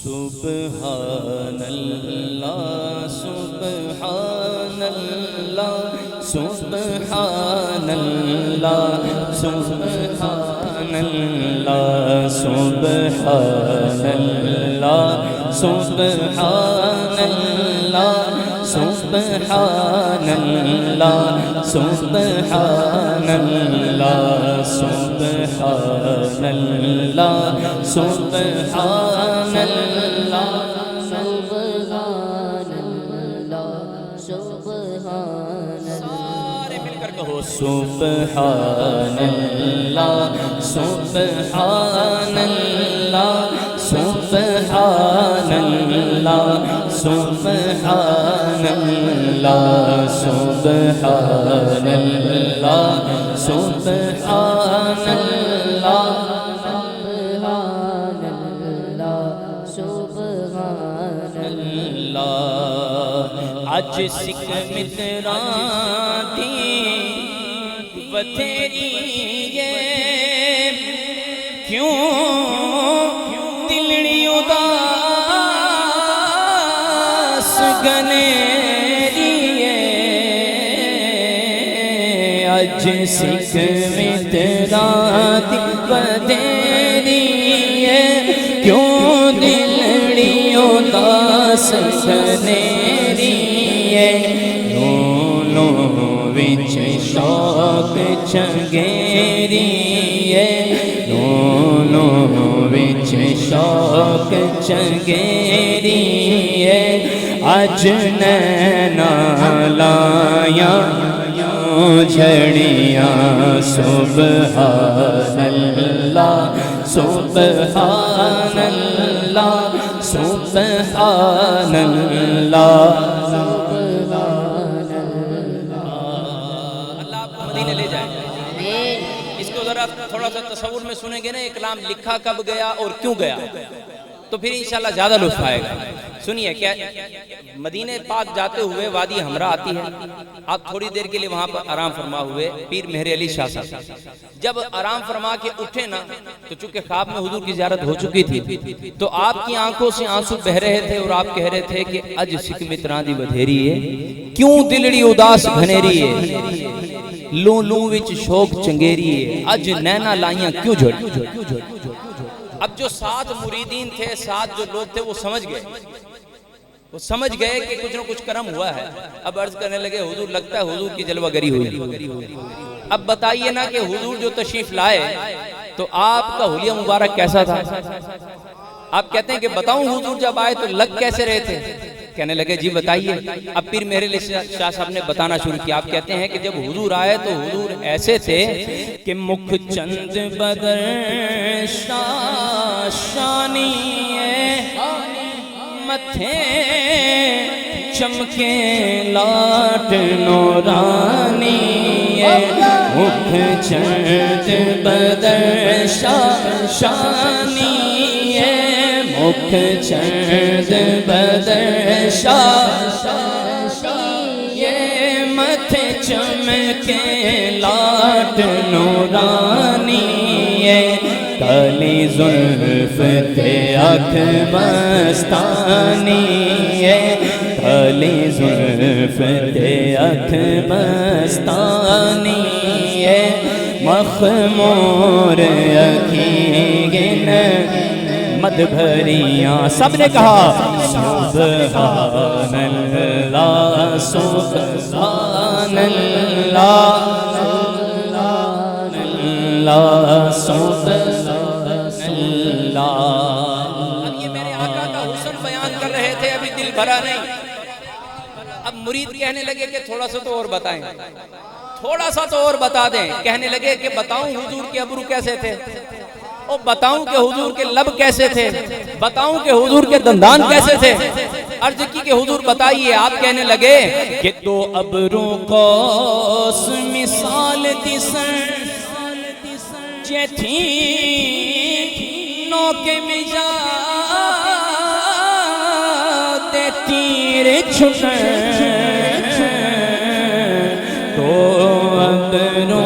سبحان اللہ سبحان اللہ سبحان اللہ سبحان اللہ سبحان اللہ سبحان اللہ سبحان اللہ سبحان اللہ سبحان اللہ سبحان اللہ سارے مل کر کہو سبحان اللہ سبحان اللہ سبحان اللہ سبحان اللہ سبحان اللہ سبحان اللہ اج سکھ متران دی بتھیری یہ کیوں دلڑی اداس گنیری اج سکھ متران دی بتھیری کیوں دلڑی اداس گنیری لولوں وچ شوق چنگیری لولوں وچ شوق چنگیری اج نینا لایاں جھڑیاں سبحان اللہ سبحان اللہ سبحان اللہ مدینے لے جائیں اس کو ذرا تھوڑا سا تصور میں سنیں گے نا یہ کلام لکھا کب گیا اور کیوں گیا تو پھر انشاءاللہ زیادہ لطف آئے گا سنیے کیا مدینہ پاک جاتے ہوئے وادی ہمراہ آتی ہے آپ تھوڑی دیر کے لیے وہاں پر آرام فرما ہوئے پیر مہر علی شاہ صاحب جب آرام فرما کے اٹھے نا تو چونکہ خواب میں حضور کی زیارت ہو چکی تھی تو آپ کی آنکھوں سے آنسو بہ رہے تھے اور آپ کہہ رہے تھے کہ اج سکھ متران دی بدھیری ہے کیوں دلڑی اداس گھنیری ہے لوں لوں وچ شوق چنگیری ہے اج نینا لائیاں کیوں جھڑی اب جو ساتھ مریدین تھے ساتھ جو لوگ تھے وہ سمجھ گئے کہ کچھ نہ کچھ کرم ہوا ہے اب عرض کرنے لگے حضور لگتا ہے حضور کی جلوہ گری ہوئی اب بتائیے نا کہ حضور جو تشریف لائے تو آپ کا حلیہ مبارک کیسا تھا آپ کہتے ہیں کہ بتاؤں حضور جب آئے تو لگ کیسے رہے تھے کہنے لگے جی بتائیے اب پیر مہر علی شاہ صاحب نے بتانا شروع کیا آپ کہتے ہیں کہ جب حضور آئے تو حضور ایسے تھے کہ مکھ چند بدر شانی متھے چمکے لاٹ نورانی مکھ چند بدر شانی مکھ چند بدر یہ متھے چمکے لاٹ نورانی کالی زلف تے آنکھ مستانی کالی زلف تے آنکھ مستانی مخمور اکھیں مد بھریاں سب نے کہا سبحان اللہ سبحان اللہ اللہ سبحان اللہ اب یہ میرے آقا کا حسن بیان کر رہے تھے ابھی دل بھرا نہیں اب مرید کہنے لگے کہ تھوڑا سا تو اور بتائیں تھوڑا سا تو اور بتا دیں کہنے لگے کہ بتاؤں حضور کے ابرو کیسے تھے اور بتاؤں کہ حضور کے لب کیسے تھے بتاؤں کہ حضور کے دندان کیسے تھے عرض کی کہ حضور بتائیے آپ کہنے لگے کہ دو ابرو قوس مثال دیسن جے تھی نو کے مجا دے تیر چھٹن تو ابرو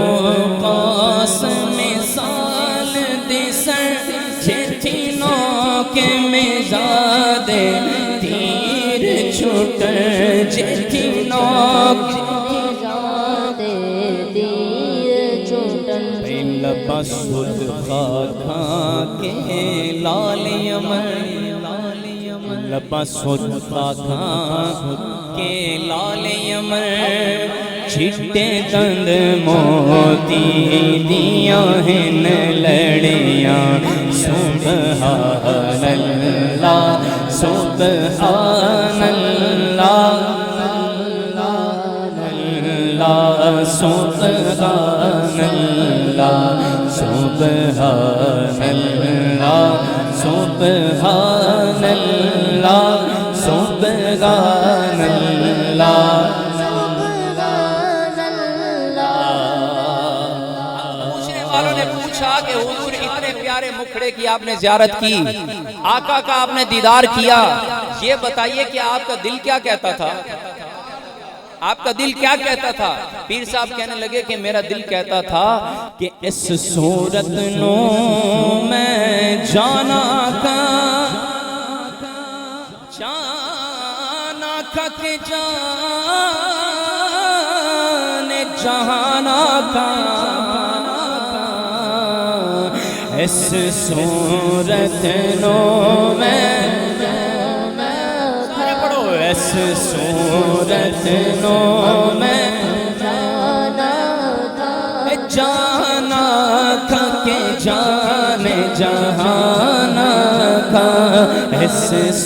قوس مثال دیسن جے تھی نو کے مجا زادے تیر چھٹ جیتی نوک لبا سود خاکھا کے لال یمن لبا سود خاکھا کے لال یمن چھٹے دند موتی دیاں ہن لڑیاں سبحان اللہ سبحان اللہ سبحان اللہ سبحان اللہ سبحان اللہ سبحان اللہ پوچھنے والوں نے پوچھا کہ حضور اتنے پیارے مکھڑے کی آپ نے زیارت کی، آقا کا آپ نے دیدار کیا، یہ بتائیے کہ آپ کا دل کیا کہتا تھا؟ آپ کا دل کیا کہتا تھا؟ پیر صاحب کہنے لگے کہ میرا دل کہتا تھا کہ اس صورت نو میں جانا کا کہ جان جہانا کا اس صورت نو میں اس صورت نو میں جانا تھا کہ جان جہانا کا اس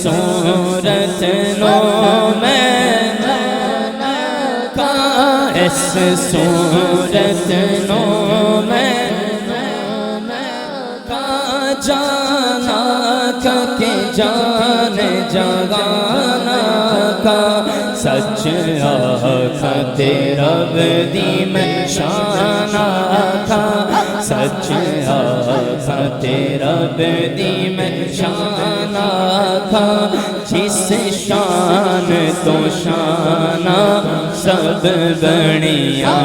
صورت نو میں اس صورت نو میں جانا تھا کہ جان جہانا کا سچ آقا تیرا بدی میں شان آقا سچ آقا تیرا بدی میں شان آقا جس شان تو شانہ سب بڑیاں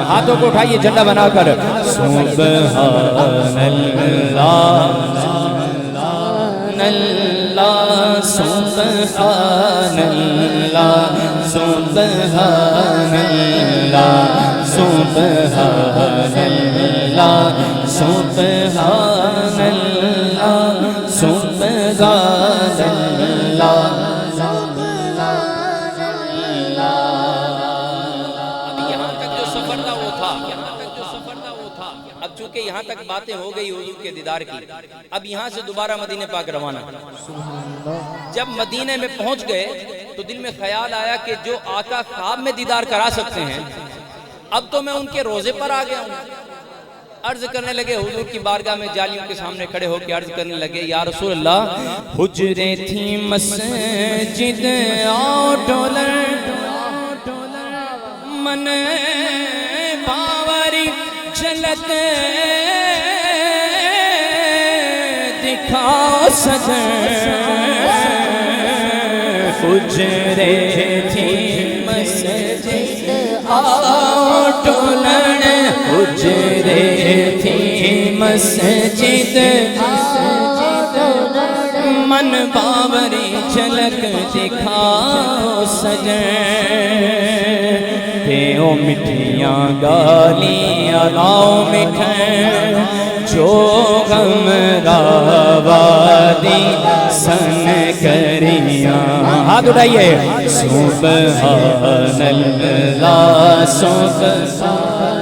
ہاتھوں کو اٹھائیے جھنڈا بنا کر سبحان اللہ اللہ سبحان اللہ سبحان اللہ سبحان اللہ سبحان اللہ سبحان اللہ چونکہ یہاں تک باتیں ہو گئی حضور کے دیدار کی، اب یہاں سے دوبارہ مدینہ پاک روانہ۔ جب مدینہ میں پہنچ گئے تو دل میں خیال آیا کہ جو آقا خواب میں دیدار کرا سکتے ہیں اب تو میں ان کے روزے پر آ گیا ہوں۔ عرض کرنے لگے حضور کی بارگاہ میں جالیوں کے سامنے کھڑے ہو کے عرض کرنے لگے یا رسول اللہ حجرے تھی مسجد آؤ ڈولر من باوری جلت دکھاؤ سجن حجرے تھی مسجد آؤ ڈولر حجرے تھی مسجد من باوری جھلک دکھاؤ سجن دیو مٹھیاں گالیاں لاؤ مٹھائیں جو غم راوادی سن کریاں ہاتھ اٹھائیے سبحان اللہ سبحان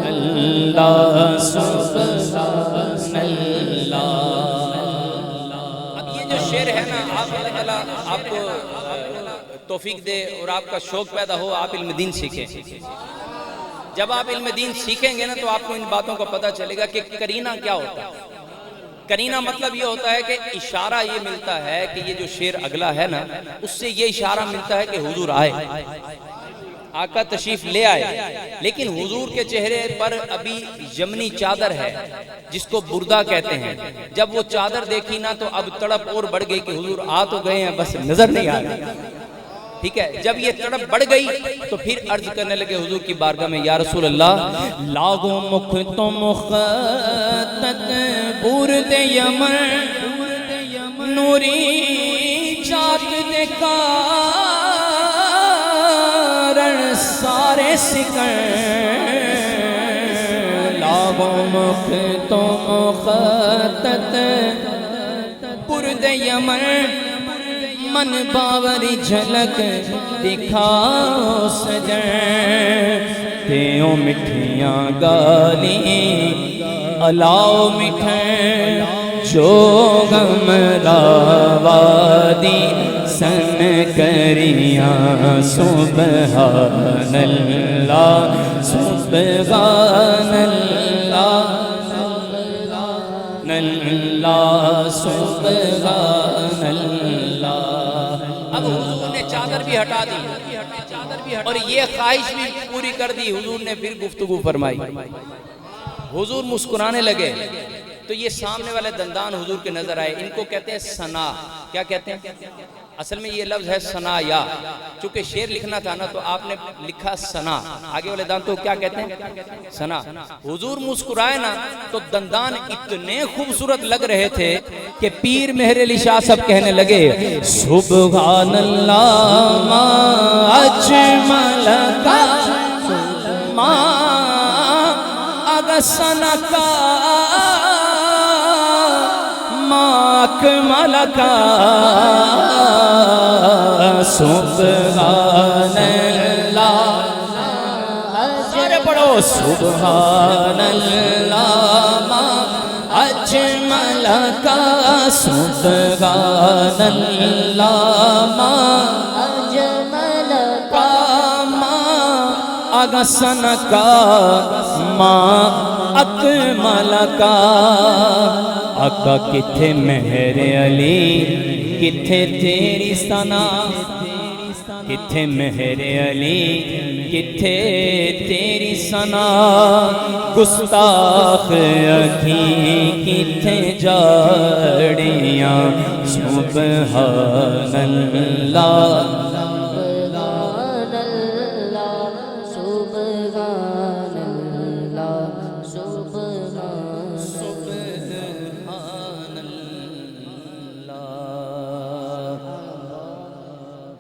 اللہ سبحان اللہ۔ اب یہ جو شعر ہے نا آپ اللہ تعالیٰ آپ کو توفیق دے اور آپ کا شوق پیدا ہو آپ علم دین سیکھیں۔ جب آپ علم دین سیکھیں گے نا تو آپ کو ان باتوں کا پتہ چلے گا کہ قرینہ کیا ہوتا ہے۔ قرینہ مطلب یہ ہوتا ہے کہ اشارہ یہ ملتا ہے کہ یہ جو شعر اگلا ہے نا اس سے یہ اشارہ ملتا ہے کہ حضور آئے، آقا تشریف لے آئے، لیکن حضور کے چہرے پر ابھی یمنی چادر ہے جس کو بردہ کہتے ہیں۔ جب وہ چادر دیکھی نا تو اب تڑپ اور بڑھ گئی کہ حضور آ تو گئے ہیں بس نظر نہیں آ رہے۔ ٹھیک ہے، جب یہ تڑپ بڑھ گئی تو پھر عرض کرنے لگے حضور کی بارگاہ میں، یا رسول اللہ لاگو مکھ تو مخطط برد یمن نوری چاک دے کارن سارے سکن، لاگو مکھ تو مخطط برد یمن من باوری جھلک دکھاؤ سجن، تیوں مٹھیاں گالی الاؤ مٹھیں جو غم راوادی سن کریاں، سبحان اللہ سبحان اللہ اللہ سبحان اللہ۔ اب حضور نے چادر بھی ہٹا دی اور یہ خواہش بھی پوری کر دی، حضور نے پھر گفتگو فرمائی، حضور مسکرانے لگے تو یہ سامنے والے دندان حضور کے نظر آئے، ان کو کہتے ہیں ثنا۔ کیا کہتے ہیں؟ اصل میں یہ لفظ ہے ثنا یا، چونکہ شعر لکھنا تھا نا تو آپ نے لکھا ثنا، آگے والے دندان تو کیا کہتے ہیں؟ ثنا۔ حضور مسکرائے نا تو دندان اتنے خوبصورت لگ رہے تھے کہ پیر مہر علی شاہ سب کہنے لگے سبحان اللہ ما اجمل کا ما اغسن کا ما اکمل کا، سبحان اللہ، سارے پڑھو سبحان اللہ ما اجمل کا، سبحان اللہ ما اجمل کا، ما اغسن کا ما اکمل کا۔ آقا کتھے مہر علی کتھے تیری ثنا، کتھے مہر علی کتھے تیری ثنا، گستاخ اکھیں کتھے جاڑیاں، سبحان اللہ